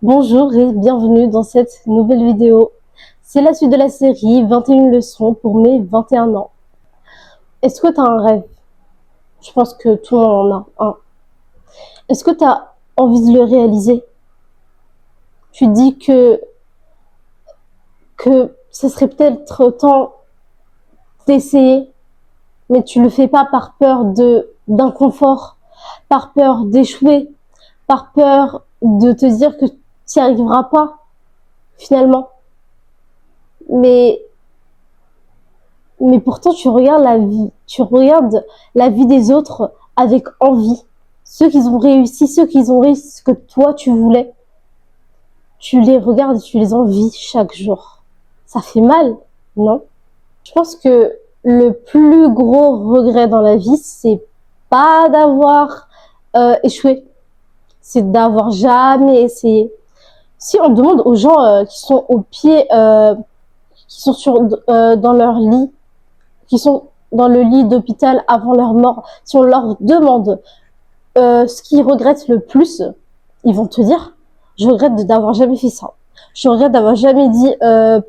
Bonjour et bienvenue dans cette nouvelle vidéo. C'est la suite de la série 21 leçons pour mes 21 ans. Est-ce que tu as un rêve? Je pense que tout le monde en a un. Est-ce que tu as envie de le réaliser? Tu dis que ce serait peut-être temps d'essayer, mais tu le fais pas par peur d'inconfort, par peur d'échouer, par peur de te dire que tu n'y arriveras pas finalement. Mais pourtant tu regardes la vie des autres avec envie. Ceux qui ont réussi ce que toi tu voulais, tu les regardes et tu les envies chaque jour. Ça fait mal, non? Je pense que le plus gros regret dans la vie, c'est pas d'avoir échoué, c'est d'avoir jamais essayé. Si on demande aux gens qui sont au pied, qui sont dans leur lit, qui sont dans le lit d'hôpital avant leur mort, si on leur demande ce qu'ils regrettent le plus, ils vont te dire « Je regrette d'avoir jamais fait ça. Je regrette d'avoir jamais dit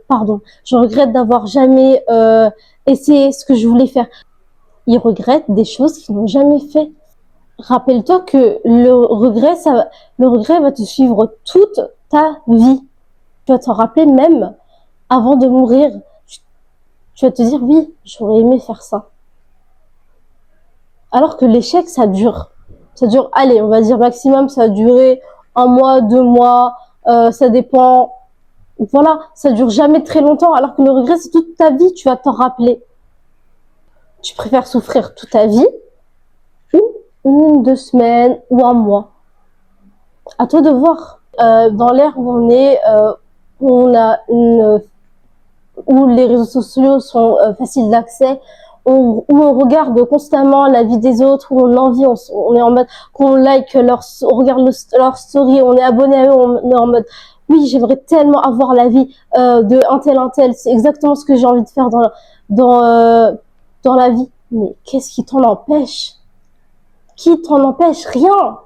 pardon. Je regrette d'avoir jamais essayé ce que je voulais faire. » Ils regrettent des choses qu'ils n'ont jamais fait. Rappelle-toi que le regret va te suivre toute ta vie. Tu vas t'en rappeler même avant de mourir. Tu vas te dire, oui, j'aurais aimé faire ça. Alors que l'échec, ça dure. Ça dure, allez, on va dire maximum, ça va durer 1 mois, 2 mois, ça dépend. Voilà, ça dure jamais très longtemps. Alors que le regret, c'est toute ta vie, tu vas t'en rappeler. Tu préfères souffrir toute ta vie ou 1, 2 semaines ou 1 mois. À toi de voir. Dans l'ère où on est, où les réseaux sociaux sont faciles d'accès, où on regarde constamment la vie des autres, où on envie, on est en mode qu'on like on regarde leur story, on est abonné à eux, on est en mode oui, j'aimerais tellement avoir la vie de un tel, c'est exactement ce que j'ai envie de faire dans la vie. Mais qu'est-ce qui t'en empêche? Qui t'en empêche? Rien.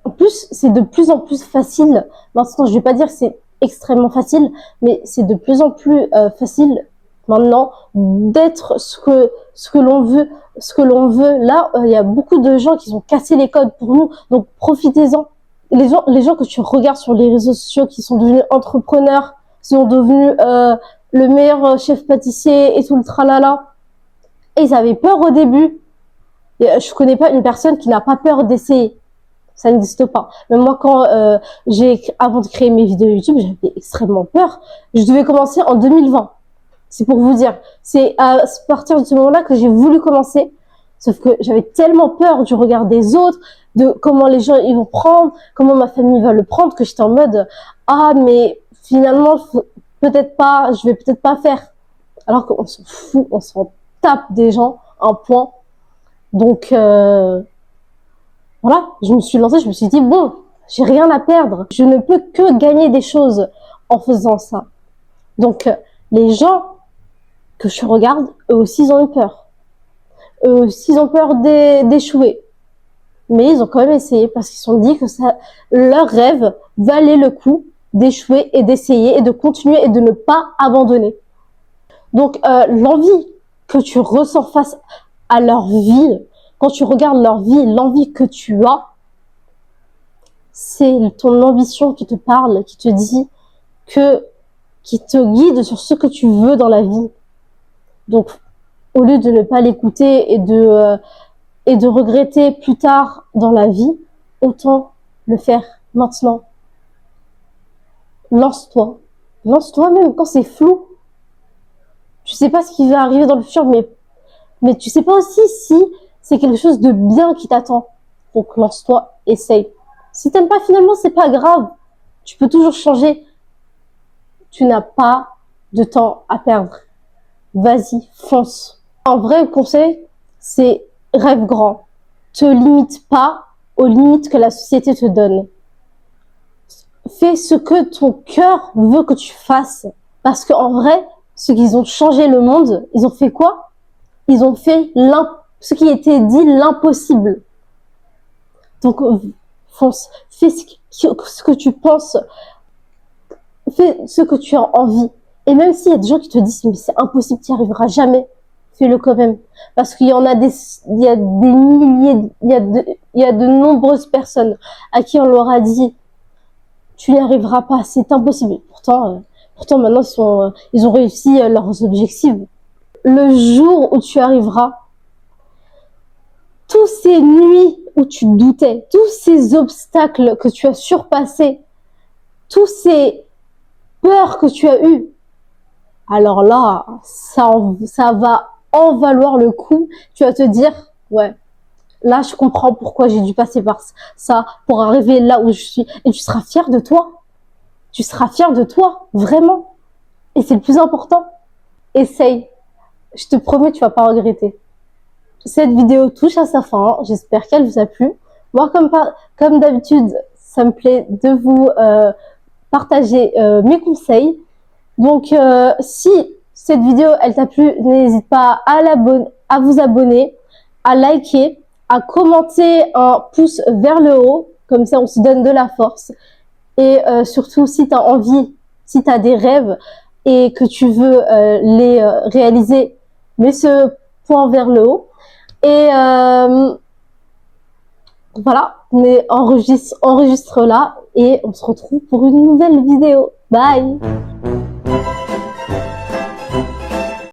En plus, c'est de plus en plus facile. Maintenant, je vais pas dire que c'est extrêmement facile, mais c'est de plus en plus facile maintenant d'être ce que l'on veut. Là, il y a beaucoup de gens qui ont cassé les codes pour nous, donc profitez-en. Les gens que tu regardes sur les réseaux sociaux qui sont devenus entrepreneurs, qui sont devenus le meilleur chef pâtissier et tout le tralala, et ils avaient peur au début. Et, je connais pas une personne qui n'a pas peur d'essayer. Ça n'existe pas. Même moi, avant de créer mes vidéos YouTube, j'avais extrêmement peur. Je devais commencer en 2020. C'est pour vous dire. C'est à partir de ce moment-là que j'ai voulu commencer. Sauf que j'avais tellement peur du regard des autres, de comment les gens ils vont prendre, comment ma famille va le prendre, que j'étais en mode ah mais finalement peut-être pas, je vais peut-être pas faire. Alors qu'on s'en fout, on s'en tape des gens un point. Donc voilà, je me suis lancée, je me suis dit, bon, j'ai rien à perdre. Je ne peux que gagner des choses en faisant ça. Donc, les gens que je regarde, eux aussi, ils ont eu peur. Eux aussi, ils ont peur d'échouer. Mais ils ont quand même essayé parce qu'ils se sont dit que leur rêve valait le coup d'échouer et d'essayer et de continuer et de ne pas abandonner. Donc, l'envie que tu ressens face à leur vie, quand tu regardes leur vie, l'envie que tu as, c'est ton ambition qui te parle, qui te dit qui te guide sur ce que tu veux dans la vie. Donc, au lieu de ne pas l'écouter et de regretter plus tard dans la vie, autant le faire maintenant. Lance-toi. Lance-toi même quand c'est flou. Tu sais pas ce qui va arriver dans le futur, mais tu sais pas aussi si c'est quelque chose de bien qui t'attend. Donc, lance-toi, essaye. Si t'aimes pas, finalement, c'est pas grave. Tu peux toujours changer. Tu n'as pas de temps à perdre. Vas-y, fonce. Un vrai conseil, c'est rêve grand. Te limite pas aux limites que la société te donne. Fais ce que ton cœur veut que tu fasses. Parce qu'en vrai, ceux qui ont changé le monde, ils ont fait quoi? Ils ont fait ce qui était dit l'impossible. Donc, fonce. Fais ce ce que tu penses, fais ce que tu as envie. Et même s'il y a des gens qui te disent, mais c'est impossible, tu n'y arriveras jamais, fais-le quand même. Parce qu'il y en a il y a des milliers, il y a de nombreuses personnes à qui on leur a dit, tu n'y arriveras pas, c'est impossible. Pourtant maintenant ils ont réussi leurs objectifs. Le jour où tu arriveras, tous ces nuits où tu doutais, tous ces obstacles que tu as surpassés, tous ces peurs que tu as eues, alors là, ça va en valoir le coup. Tu vas te dire, ouais, là, je comprends pourquoi j'ai dû passer par ça pour arriver là où je suis. Et tu seras fier de toi. Tu seras fier de toi, vraiment. Et c'est le plus important. Essaye. Je te promets, tu vas pas regretter. Cette vidéo touche à sa fin. J'espère qu'elle vous a plu. Moi, comme d'habitude, ça me plaît de vous partager mes conseils. Donc, si cette vidéo, elle t'a plu, n'hésite pas à vous abonner, à liker, à commenter un pouce vers le haut. Comme ça, on se donne de la force. Et surtout, si tu as envie, si tu as des rêves et que tu veux les réaliser, mets ce point vers le haut. Et voilà, mais enregistre là et on se retrouve pour une nouvelle vidéo. Bye!